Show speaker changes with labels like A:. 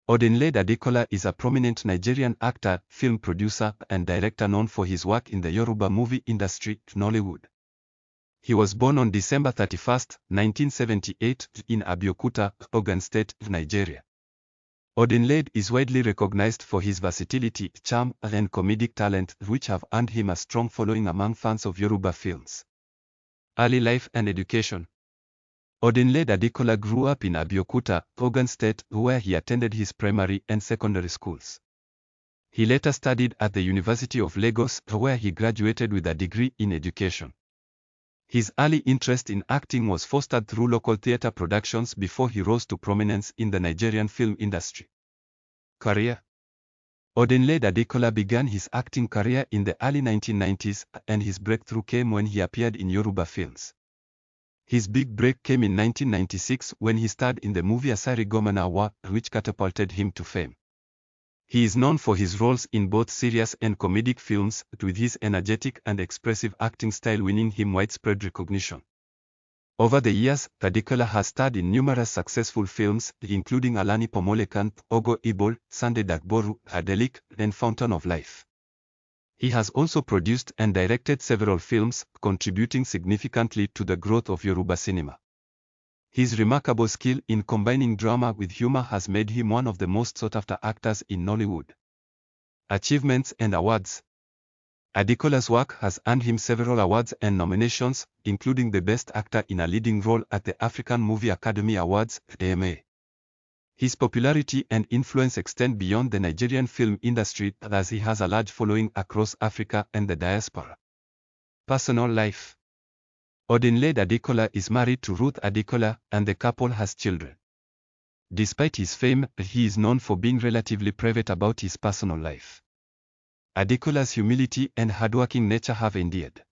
A: Odunlade Adekola is a prominent Nigerian actor, film producer, and director known for his work in the Yoruba movie industry, Nollywood. He was born on December 31, 1978, in Abeokuta, Ogun State, Nigeria. Odunlade is widely recognized for his versatility, charm, and comedic talent, which have earned him a strong following among fans of Yoruba films. Early life and education. Odunlade Adekola grew up in Abeokuta, Ogun State, where he attended his primary and secondary schools. He later studied at the University of Lagos, where he graduated with a degree in education. His early interest in acting was fostered through local theater productions before he rose to prominence in the Nigerian film industry. Career. Odunlade Adekola began his acting career in the early 1990s, and his breakthrough came when he appeared in Yoruba films. His big break came in 1996 when he starred in the movie Asari Gomana Wa, which catapulted him to fame. He is known for his roles in both serious and comedic films, with his energetic and expressive acting style winning him widespread recognition. Over the years, Adekola has starred in numerous successful films, including Alani Pomolekan, Ogo Ibol, Sunday Dakboru, Adelik, and Fountain of Life. He has also produced and directed several films, contributing significantly to the growth of Yoruba cinema. His remarkable skill in combining drama with humor has made him one of the most sought-after actors in Nollywood. Achievements and awards. Adekola's work has earned him several awards and nominations, including the Best Actor in a Leading Role at the African Movie Academy Awards, AMA. His popularity and influence extend beyond the Nigerian film industry, as he has a large following across Africa and the diaspora. Personal life. Odunlade Adekola is married to Ruth Adekola, and the couple has children. Despite his fame, he is known for being relatively private about his personal life. Adekola's humility and hardworking nature have endeared